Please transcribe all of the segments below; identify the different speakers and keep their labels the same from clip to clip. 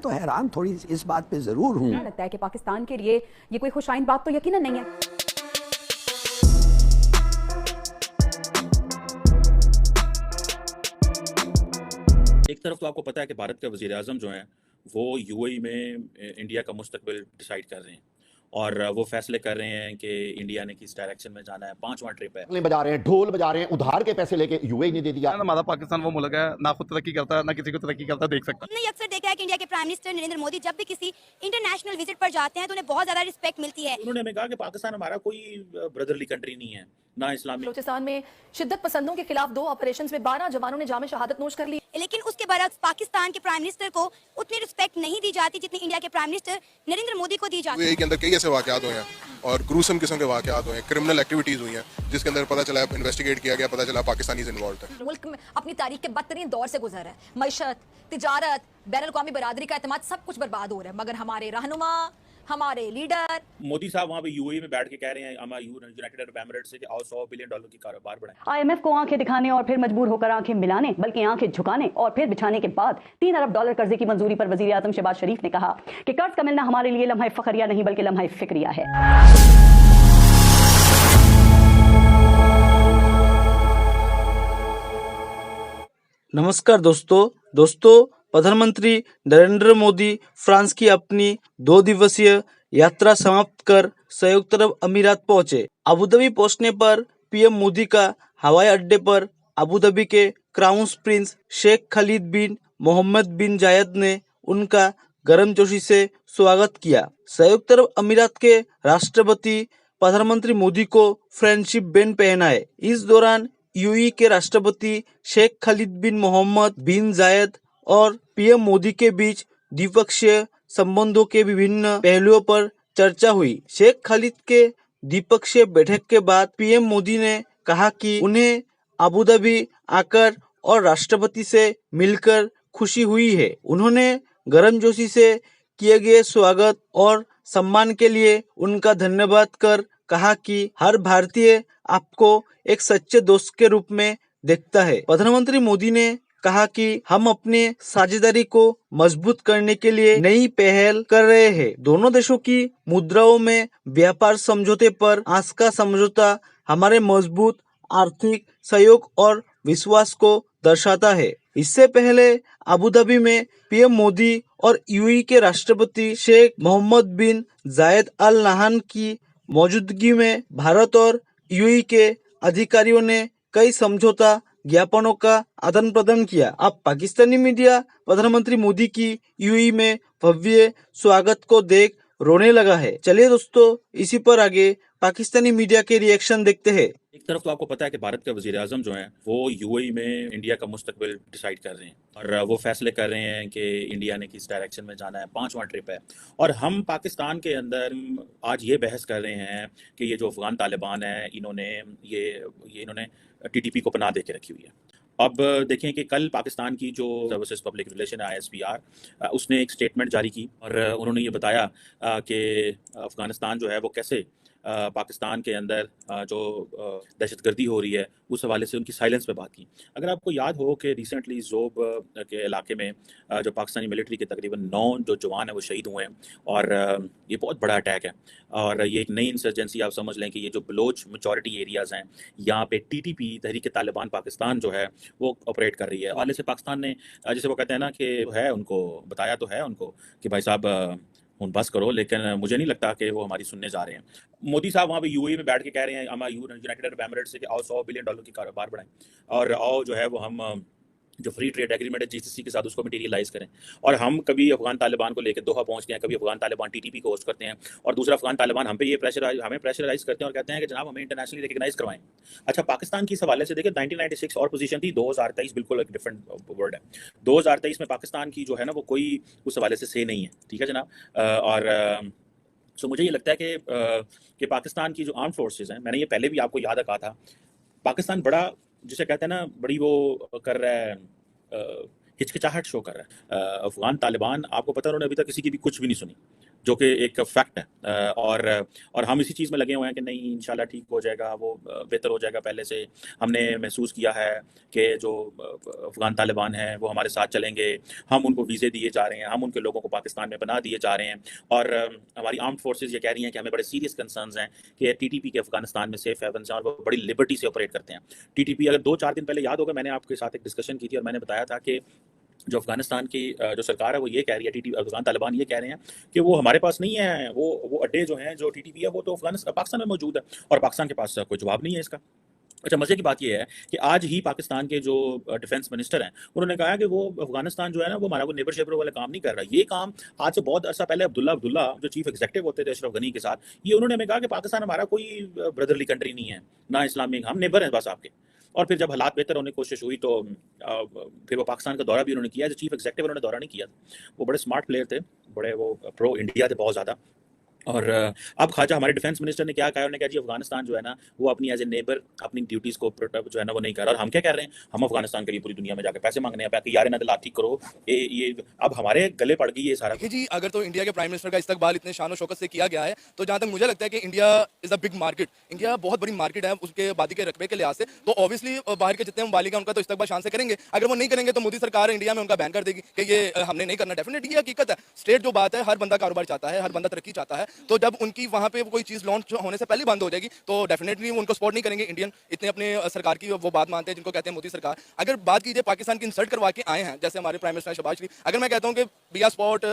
Speaker 1: तो हैरान थोड़ी इस बात पे जरूर हूँ।
Speaker 2: लगता है कि पाकिस्तान के लिए ये कोई खुशाइन बात तो यकीनन नहीं है।
Speaker 3: एक तरफ तो आपको पता है कि भारत के वज़ीर आज़म जो हैं वो यूएई में इंडिया का मुस्तकबिल डिसाइड कर रहे हैं और वो फैसले कर रहे हैं कि इंडिया ने किस डायरेक्शन में जाना है। 5वां ट्रिप है।
Speaker 4: बजा रहे हैं, ढोल बजा रहे हैं, उधार के पैसे लेके यूएई ने दे दिया।
Speaker 5: हमारा पाकिस्तान वो मुल्क है, ना खुद तरक्की करता है ना किसी को तरक्की करता देख सकता।
Speaker 6: हमने अक्सर देखा है कि इंडिया के प्राइम मिनिस्टर नरेंद्र मोदी जब भी किसी इंटरनेशनल विजिट पर जाते हैं तो उन्हें बहुत ज्यादा रिस्पेक्ट मिलती है।
Speaker 3: उन्होंने हमें कहा कि पाकिस्तान हमारा कोई ब्रदरली कंट्री नहीं है, ना इस्लामी।
Speaker 2: बलूचिस्तान में शिद्दत पसंदों के खिलाफ 2 ऑपरेशंस में 12 जवानों ने जाम शहादत नोश कर ली।
Speaker 6: लेकिन उसके बरक्स पाकिस्तान के प्राइम मिनिस्टर को उतनी रिस्पेक्ट नहीं दी जाती जितनी इंडिया के प्राइम मिनिस्टर नरेंद्र मोदी को दी जाती है।
Speaker 7: यूएई के अंदर कई ऐसे वाकयात हुए हैं और ग्रूसम किस्म के वाकयात हुए हैं, क्रिमिनल एक्टिविटीज हुई हैं जिसके अंदर पता चला, इन्वेस्टिगेट किया गया, पता चला पाकिस्तानी इन्वॉल्व है।
Speaker 2: मुल्क में अपनी तारीख के बदतरीन दौर से गुजर है। मईशत, तिजारत, बैनुल अक़वामी बरादरी का एतमाद सब कुछ बर्बाद हो रहा है, मगर हमारे रहनुमा, हमारे लीडर
Speaker 3: मोदी साहब वहाँ पे यूएई में बैठ के कह रहे हैं यूनाइटेड अरब एमिरेट्स से कि आओ $100 बिलियन की कारोबार बढ़ाएं।
Speaker 8: आईएमएफ को आंखें दिखाने और फिर मजबूर होकर आंखें मिलाने बल्कि आंखें झुकाने और फिर बिछाने के बाद $3 अरब कर्जे की मंजूरी पर वजीर आज़म शहबाज शरीफ ने कहा कि कर्ज का मिलना हमारे लिए लम्हा फखरिया नहीं बल्कि लम्हा फिक्रिया है।
Speaker 9: नमस्कार दोस्तों, प्रधानमंत्री नरेंद्र मोदी फ्रांस की अपनी 2 दिवसीय यात्रा समाप्त कर संयुक्त अरब अमीरात पहुंचे। अबूधाबी पहुंचने पर पीएम मोदी का हवाई अड्डे पर अबूधाबी के क्राउन प्रिंस शेख खालिद बिन मोहम्मद बिन जायद ने उनका गर्मजोशी से स्वागत किया। संयुक्त अरब अमीरात के राष्ट्रपति प्रधानमंत्री मोदी को फ्रेंडशिप बैंड पहनाए। इस दौरान यूएई के राष्ट्रपति शेख खालिद बिन मोहम्मद बिन जायद और पीएम मोदी के बीच द्विपक्षीय संबंधों के विभिन्न पहलुओं पर चर्चा हुई। शेख खालिद के द्विपक्षीय बैठक के बाद पीएम मोदी ने कहा कि उन्हें अबूधाबी आकर और राष्ट्रपति से मिलकर खुशी हुई है। उन्होंने गर्मजोशी से किए गए स्वागत और सम्मान के लिए उनका धन्यवाद कर कहा कि हर भारतीय आपको एक सच्चे दोस्त के रूप में देखता है। प्रधानमंत्री मोदी ने कहा कि हम अपने साझेदारी को मजबूत करने के लिए नई पहल कर रहे हैं। दोनों देशों की मुद्राओं में व्यापार समझौते पर आज का समझौता हमारे मजबूत आर्थिक सहयोग और विश्वास को दर्शाता है। इससे पहले अबूधाबी में पीएम मोदी और यूएई के राष्ट्रपति शेख मोहम्मद बिन जायद अल नहान की मौजूदगी में भारत और यूएई के अधिकारियों ने कई समझौता ज्ञापनों का आदान प्रदान किया। अब पाकिस्तानी मीडिया प्रधानमंत्री मोदी की यूएई में भव्य स्वागत को देख रोने लगा है। चलिए दोस्तों, इसी पर आगे पाकिस्तानी मीडिया के रिएक्शन देखते हैं।
Speaker 3: एक तरफ तो आपको पता है कि भारत के वज़ीर आज़म जो हैं वो यूएई में इंडिया का मुस्तकबिल डिसाइड कर रहे हैं और वो फैसले कर रहे हैं कि इंडिया ने किस डायरेक्शन में जाना है। 5वां ट्रिप है और हम पाकिस्तान के अंदर आज ये बहस कर रहे हैं कि ये जो अफगान तालिबान है इन्होंने टीटीपी को पनाह दे के रखी हुई है। अब देखें कि कल पाकिस्तान की जो सर्विसेज पब्लिक रिलेशन है ISPR उसने एक स्टेटमेंट जारी की और उन्होंने ये बताया कि अफ़गानिस्तान जो है वो कैसे पाकिस्तान के अंदर जो दहशतगर्दी हो रही है उस हवाले से उनकी साइलेंस पे बात की। अगर आपको याद हो कि रिसेंटली ज़ोब के इलाके में जो पाकिस्तानी मिलिट्री के तकरीबन 9 जो जवान हैं वो शहीद हुए हैं और ये बहुत बड़ा अटैक है और ये एक नई इंसर्जेंसी आप समझ लें कि ये जो बलोच मेजॉरिटी एरियाज़ हैं यहाँ पे TTP तहरीक तालिबान पाकिस्तान जो है वो ऑपरेट कर रही है। हाल से पाकिस्तान ने जैसे वो कहते हैं ना कि है उनको बताया तो है उनको कि भाई साहब उन बस करो, लेकिन मुझे नहीं लगता कि वो हमारी सुनने जा रहे हैं। मोदी साहब वहाँ पे यूएई में बैठ के कह रहे हैं यूनाइटेड अरब एमिरेट्स से कि आओ $100 बिलियन की कारोबार बढ़ाएं और आओ जो है वो हम जो फ्री ट्रेड एग्रीमेंट है GCC के साथ उसको मटीरियलाइज करें। और हम कभी अफगान तालिबान को लेकर दोहा पहुंचते हैं, कभी अफगान तालिबान TTP को होस्ट करते हैं और दूसरा अफगान तालिबान हम पे ये हमें प्रेशराइज करते हैं और कहते हैं कि जनाब हमें इंटरनेशनली रिकग्नाइज करवाएं। अच्छा, पाकिस्तान की इस हवाले से देखिए 1996 और पोजीशन थी, 2023 बिल्कुल एक डिफरेंट वर्ड है। 2023 में पाकिस्तान की जो है ना वो कोई उस हवाले से नहीं है, ठीक है जनाब। और सो मुझे ये लगता है कि पाकिस्तान की जो आर्म फोर्सेज हैं, मैंने ये पहले भी आपको याद रखा था, पाकिस्तान बड़ा जिसे कहते हैं ना बड़ी वो कर रहा है, हिचकिचाहट शो कर रहा है। अफगान तालिबान आपको पता है उन्होंने अभी तक किसी की भी कुछ भी नहीं सुनी जो कि एक फैक्ट है। और हम इसी चीज़ में लगे हुए हैं कि नहीं इंशाल्लाह ठीक हो जाएगा, वो बेहतर हो जाएगा। पहले से हमने महसूस किया है कि जो अफ़गान तालिबान हैं वो हमारे साथ चलेंगे, हम उनको वीज़े दिए जा रहे हैं, हम उनके लोगों को पाकिस्तान में बना दिए जा रहे हैं। और हमारी आर्म्ड फोर्सेस ये कह रही हैं कि हमें बड़े सीरियस कंसर्न्स हैं कि टीटीपी के अफगानिस्तान में सेफ हेवन्स हैं और वो बड़ी लिबर्टी से ऑपरेट करते हैं। टीटीपी, अगर 2-4 दिन पहले याद होगा, मैंने आपके साथ एक डिस्कशन की थी और मैंने बताया था कि जो अफगानिस्तान की जो सरकार है वो ये कह रही है, टीटीपी अफगान तालिबान ये कह रहे हैं कि वो हमारे पास नहीं है, वो अड्डे जो हैं जो टीटीपी है वो तो पाकिस्तान में मौजूद है और पाकिस्तान के पास कोई जवाब नहीं है इसका। अच्छा, मज़े की बात ये है कि आज ही पाकिस्तान के जो डिफेंस मिनिस्टर हैं उन्होंने कहा कि वो अफगानिस्तान जो है ना वो हमारा कोई नेबर शेबर वाला काम नहीं कर रहा। ये काम आज से बहुत अर्सा पहले अब्दुल्ला जो चीफ एग्जीक्यूटिव होते थे अशरफ गनी के साथ, ये उन्होंने हमें कहा कि पाकिस्तान हमारा कोई ब्रदरली कंट्री नहीं है, ना इस्लामिक, हम नेबर हैं बस आपके। और फिर जब हालात बेहतर होने की कोशिश हुई तो फिर वो पाकिस्तान का दौरा भी उन्होंने किया। जो चीफ एग्जीक्यूटिव उन्होंने दौरा नहीं किया। वो बड़े स्मार्ट प्लेयर थे, बड़े वो प्रो इंडिया थे बहुत ज़्यादा। और अब खाजा हमारे डिफेंस मिनिस्टर ने क्या कहा, उन्होंने कहा जी अफगानिस्तान जो है ना वो अपनी एज ए नेबर अपनी ड्यूटीज़ को जो है ना वो नहीं कर रहा। और हम क्या कह रहे हैं, हम अफगानिस्तान के लिए पूरी दुनिया में जाकर पैसे मांगने हैं कि यार ना दिला ठीक करो, ये अब हमारे गले पड़ गई ये सारा।
Speaker 10: जी, अगर तो इंडिया के प्राइम मिनिस्टर का इस्तकबाल इतने शान और शौकत से किया गया है तो जहाँ तक मुझे लगता है कि India is a big market, India बहुत बड़ी मार्केट है उसके आबादी के रकबे के लिहाज से, तो ऑब्वियसली बाहर के जितने ममालिक हैं उनका तो इस्तकबाल शान से करेंगे। अगर वो नहीं करेंगे तो मोदी सरकार इंडिया में उनका बैन कर देगी कि ये हमने नहीं करना। डेफिनेटली ये हकीकत है, स्टेट जो बात है, हर बंदा कारोबार चाहता है, हर बंदा तरक्की चाहता है, तो जब उनकी वहाँ पे कोई चीज़ लॉन्च होने से पहले बंद हो जाएगी तो डेफिनेटली उनको सपोर्ट नहीं करेंगे। इंडियन इतने अपने सरकार की वो बात मानते हैं जिनको कहते हैं मोदी सरकार। अगर बात कीजिए पाकिस्तान की इंसल्ट करवा के आए हैं जैसे हमारे प्राइम मिनिस्टर शहबाज शरीफ, अगर मैं कहता हूँ कि बिया स्पॉट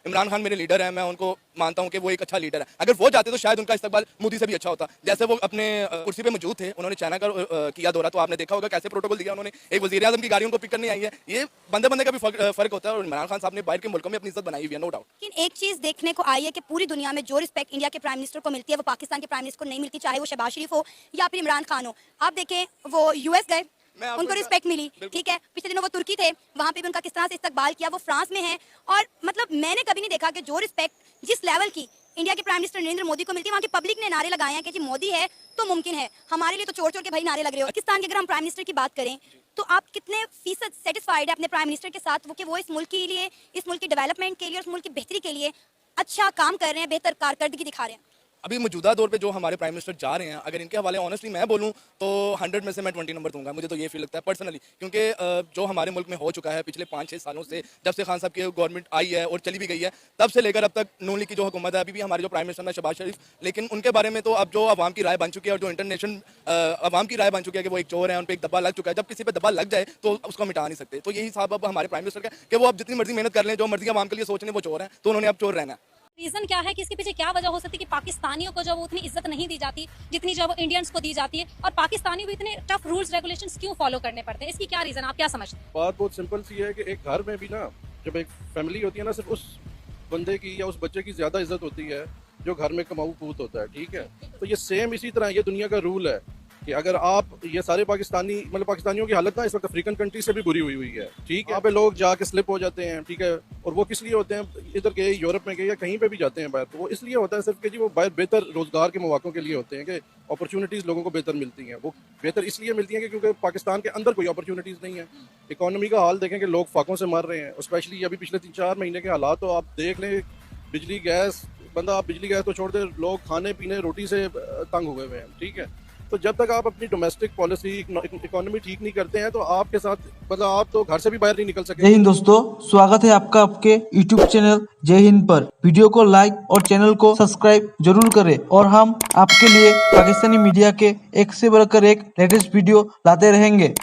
Speaker 10: इमरान खान मेरे लीडर हैं, मैं उनको मानता हूँ कि वो एक अच्छा लीडर है, अगर वो जाते तो शायद उनका इस्तकबाल मोदी से भी अच्छा होता। जैसे वो अपने कुर्सी पे मौजूद थे, उन्होंने चाइना का किया दौरा, तो आपने देखा होगा कैसे प्रोटोकॉल दिया उन्होंने। एक वज़ीर आज़म की गाड़ी उनको पिक करने आई है, ये बंदे बंदे का भी फर्क होता है। और इमरान खान साहब ने बाहर के मुल्कों में अपनी इज्जत बनाई हुई है, नो डाउट।
Speaker 6: लेकिन एक चीज देखने को आई है कि पूरी दुनिया में जो रिस्पेक्ट इंडिया के प्राइम मिनिस्टर को मिलती है वो पाकिस्तान के प्राइम मिनिस्टर को नहीं मिलती, चाहे वो शहबाज शरीफ हो या फिर इमरान खान हो। आप देखें वो यूएस गए, उनको रिस्पेक्ट मिली, ठीक है। पिछले दिनों वो तुर्की थे, वहाँ पे भी उनका किस तरह से इस्तकबाल किया। वो फ्रांस में है और मतलब मैंने कभी नहीं देखा कि जो रिस्पेक्ट जिस लेवल की इंडिया के प्राइम मिनिस्टर नरेंद्र मोदी को मिलती है, वहाँ की पब्लिक ने नारे लगाए हैं कि जी मोदी है तो मुमकिन है, हमारे लिए तो चोर चोर के भाई नारे लग रहे हो। पाकिस्तान के अगर हम प्राइम मिनिस्टर की बात करें तो आप कितने फीसद सेटिस्फाइड है अपने प्राइम मिनिस्टर के साथ वो कि वो इस मुल्क के लिए, इस मुल्क की डेवलपमेंट के लिए, इस मुल्क की बेहतरी के लिए अच्छा काम कर रहे हैं, बेहतर कारकर्दगी दिखा रहे हैं?
Speaker 10: अभी मौजूदा दौर पे जो हमारे प्राइम मिनिस्टर जा रहे हैं, अगर इनके हवाले ऑनेस्टली मैं बोलूं तो 100 में से मैं 20 नंबर दूंगा। मुझे तो ये फील लगता है पर्सनली, क्योंकि जो हमारे मुल्क में हो चुका है पिछले 5-6 सालों से, जब से खान साहब की गवर्नमेंट आई है और चली भी गई है, तब से लेकर अब तक नून लीग की जो हुकूमत है, अभी भी हमारे जो प्राइम मिनिस्टर है शहबाज शरीफ, लेकिन उनके बारे में तो अब जो अवाम की राय बन चुकी है और जो इंटरनेशनल अवाम की राय बन चुकी है कि वो एक चोर है, उन पर एक दबा लग चुका है। जब किसी पर दबा लग जाए तो उसको मिटा नहीं सकते। तो यही हिसाब अब हमारे प्राइम मिनिस्टर का कि वो अब जितनी मर्जी मेहनत कर लें, जो मर्जी अवाम के लिए सोच लें वो चोर है, तो उन्होंने अब चोर रहना है।
Speaker 11: रीजन क्या है कि इसके पीछे क्या वजह हो सकती है कि पाकिस्तानियों को जब उतनी इज्जत नहीं दी जाती जितनी जब इंडियंस को दी जाती है, और पाकिस्तानी भी इतने टफ रूल्स रेगुलेशंस क्यों फॉलो करने पड़ते हैं? इसकी क्या रीजन, आप क्या समझते हैं?
Speaker 12: बात बहुत सिंपल सी है कि एक घर में भी ना, जब एक फैमिली होती है ना, सिर्फ उस बंदे की या उस बच्चे की ज्यादा इज्जत होती है जो घर में कमाऊ पूत होता है, ठीक है। तो ये सेम इसी तरह ये दुनिया का रूल है कि अगर आप ये सारे पाकिस्तानी, मतलब पाकिस्तानियों की हालत ना इस वक्त अफ्रीकन कंट्री से भी बुरी हुई है, ठीक है। यहाँ पे लोग जाके स्लिप हो जाते हैं, ठीक है। और वो किस लिए होते हैं, इधर के यूरोप में गए या कहीं पे भी जाते हैं बाहर, तो वो इसलिए होता है सिर्फ कि जी वो बाहर बेहतर रोजगार के मौकों के लिए होते हैं कि अपॉर्चुनिटीज़ लोगों को बेहतर मिलती हैं। वो बेहतर इसलिए मिलती हैं कि क्योंकि पाकिस्तान के अंदर कोई अपॉर्चुनिटीज़ नहीं है। इकॉनमी का हाल देखें कि लोग फाकों से मर रहे हैं, स्पेशली अभी पिछले 3-4 महीने के हालात तो आप देख लें। बिजली गैस, बंदा आप बिजली गैस तो छोड़ दे, लोग खाने पीने रोटी से तंग हुए हुए हैं, ठीक है। तो जब तक आप अपनी डोमेस्टिक पॉलिसी, इकोनॉमी ठीक नहीं करते हैं तो आपके साथ, मतलब आप तो घर से भी बाहर नहीं निकल सकेंगे।
Speaker 9: जय हिंद दोस्तों, स्वागत है आपका आपके YouTube चैनल जय हिंद पर। वीडियो को लाइक और चैनल को सब्सक्राइब जरूर करें और हम आपके लिए पाकिस्तानी मीडिया के एक से बढ़कर एक लेटेस्ट वीडियो लाते रहेंगे।